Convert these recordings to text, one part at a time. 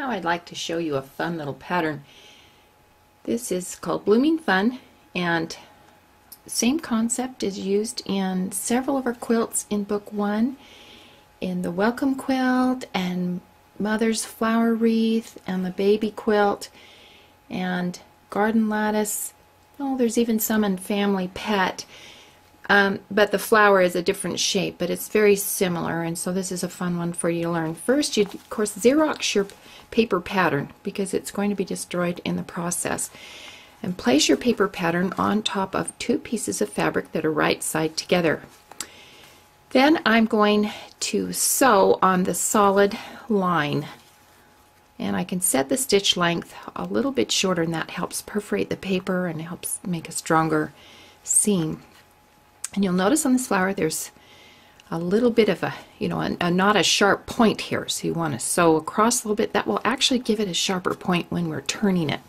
Now I'd like to show you a fun little pattern. This is called Blooming Fun, and same concept is used in several of our quilts in book 1, in the welcome quilt and mother's flower wreath and the baby quilt and garden lattice. Oh, there's even some in family pet, but the flower is a different shape, but it's very similar, and so this is a fun one for you to learn. First, you of course Xerox your paper pattern because it's going to be destroyed in the process, and place your paper pattern on top of 2 pieces of fabric that are right side together. Then I'm going to sew on the solid line, and I can set the stitch length a little bit shorter, and that helps perforate the paper and helps make a stronger seam. And you'll notice on this flower there's a little bit of a, not a sharp point here, so you want to sew across a little bit. That will actually give it a sharper point when we're turning it.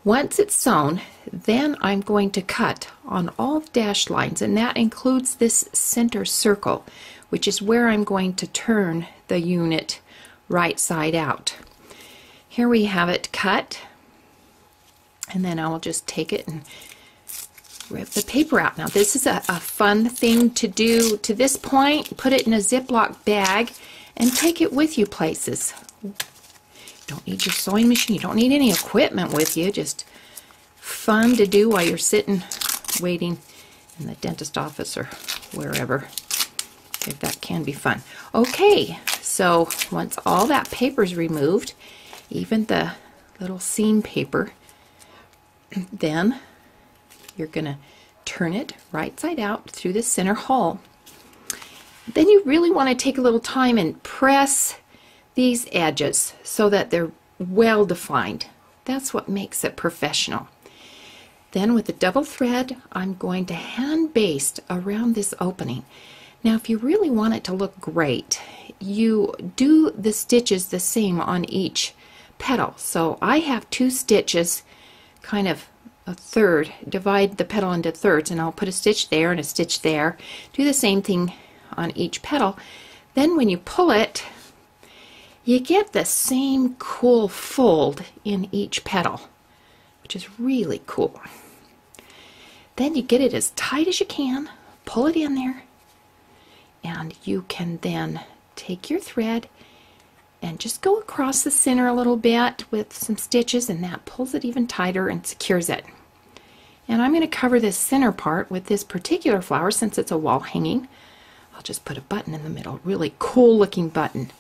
Once it's sewn, then I'm going to cut on all the dashed lines, and that includes this center circle, which is where I'm going to turn the unit right side out. Here we have it cut, and then I will just take it and rip the paper out. Now this is a fun thing to do to this point. Put it in a Ziploc bag and take it with you places. You don't need your sewing machine, you don't need any equipment with you, just fun to do while you're sitting waiting in the dentist office or wherever, if that can be fun. Okay, so once all that paper is removed, even the little seam paper, then you're going to turn it right side out through the center hole. Then you really want to take a little time and press these edges so that they're well defined. That's what makes it professional. Then with the double thread, I'm going to hand baste around this opening. Now if you really want it to look great, you do the stitches the same on each petal. So I have 2 stitches, kind of a third, divide the petal into thirds, and I'll put a stitch there and a stitch there. Do the same thing on each petal. Then when you pull it, you get the same cool fold in each petal, which is really cool. Then you get it as tight as you can, pull it in there, and you can then take your thread and just go across the center a little bit with some stitches, and that pulls it even tighter and secures it. And I'm going to cover this center part with this particular flower since it's a wall hanging. I'll just put a button in the middle, really cool looking button,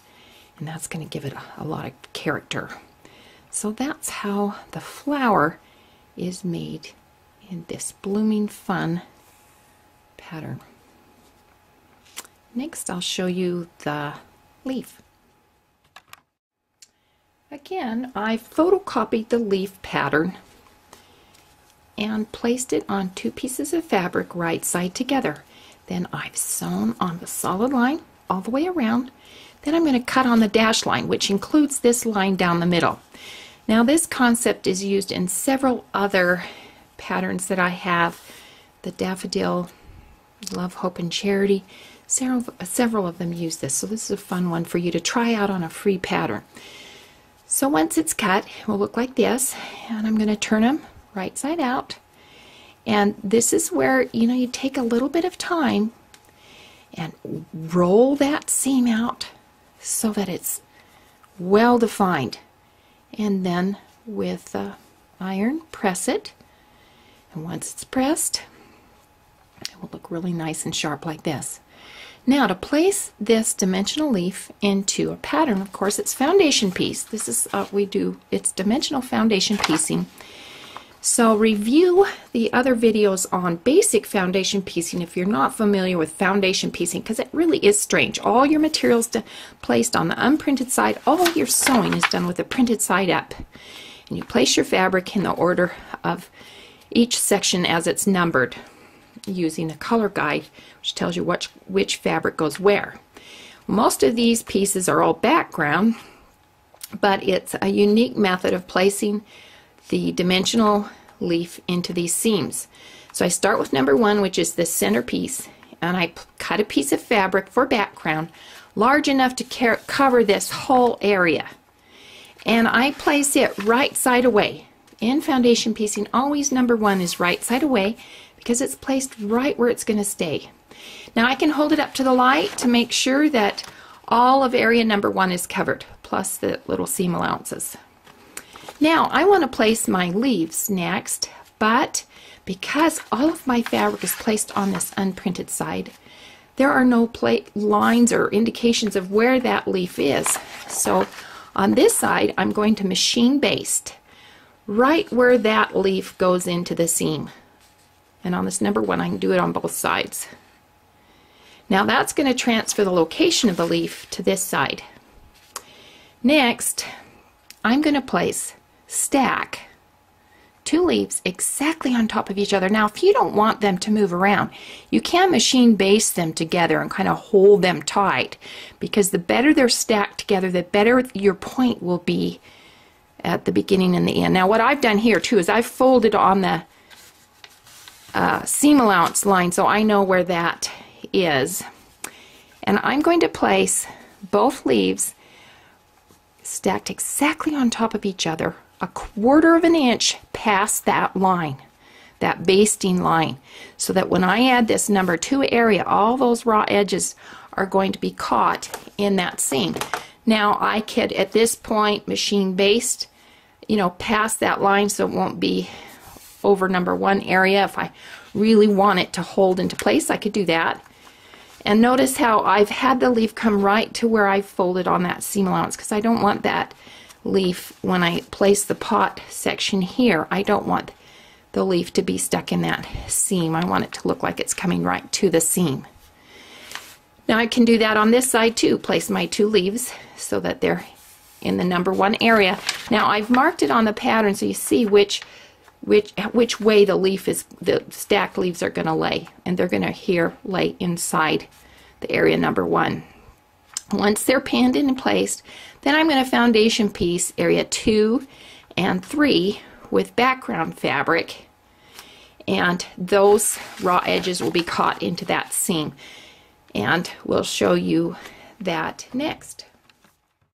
and that's going to give it a lot of character. So that's how the flower is made in this Blooming Fun pattern. Next I'll show you the leaf. Again, I photocopied the leaf pattern and placed it on 2 pieces of fabric right side together. Then I've sewn on the solid line all the way around. Then I'm going to cut on the dashed line, which includes this line down the middle. Now this concept is used in several other patterns that I have. The Daffodil, Love, Hope, and Charity. Several of them use this, so this is a fun one for you to try out on a free pattern. So once it's cut, it will look like this, and I'm going to turn them right side out. And this is where, you take a little bit of time and roll that seam out so that it's well defined. And then with the iron, press it. And once it's pressed, it will look really nice and sharp like this. Now to place this dimensional leaf into a pattern, of course, it's foundation piece. This is what we do. It's dimensional foundation piecing. So review the other videos on basic foundation piecing if you're not familiar with foundation piecing, because it really is strange. All your materials placed on the unprinted side, all your sewing is done with the printed side up. And you place your fabric in the order of each section as it's numbered, using a color guide which tells you which fabric goes where. Most of these pieces are all background, but it's a unique method of placing the dimensional leaf into these seams. So I start with number 1, which is the center piece, and I cut a piece of fabric for background large enough to cover this whole area. and I place it right side away. In foundation piecing, always number 1 is right side away because it's placed right where it's going to stay. Now I can hold it up to the light to make sure that all of area number 1 is covered, plus the little seam allowances. Now I want to place my leaves next, but because all of my fabric is placed on this unprinted side, there are no lines or indications of where that leaf is. So on this side, I'm going to machine baste right where that leaf goes into the seam. And on this number 1, I can do it on both sides. Now that's going to transfer the location of the leaf to this side. Next, I'm going to stack 2 leaves exactly on top of each other. Now, if you don't want them to move around, you can machine baste them together and kind of hold them tight, because the better they're stacked together, the better your point will be at the beginning and the end. Now, what I've done here too is I've folded on the seam allowance line, so I know where that is. And I'm going to place both leaves stacked exactly on top of each other, a 1/4 of an inch past that line, that basting line, so that when I add this number 2 area, all those raw edges are going to be caught in that seam. Now I could at this point machine baste, you know, past that line so it won't be over number 1 area. If I really want it to hold into place, I could do that. And notice how I've had the leaf come right to where I folded on that seam allowance, because I don't want that leaf, when I place the pot section here, I don't want the leaf to be stuck in that seam. I want it to look like it's coming right to the seam. Now I can do that on this side too. Place my 2 leaves so that they're in the number 1 area. Now I've marked it on the pattern so you see which way the stacked leaves are going to lay, and they're going to here lay inside the area number 1. Once they're pinned and placed, then I'm going to foundation piece area 2 and 3 with background fabric, and those raw edges will be caught into that seam, and we'll show you that next.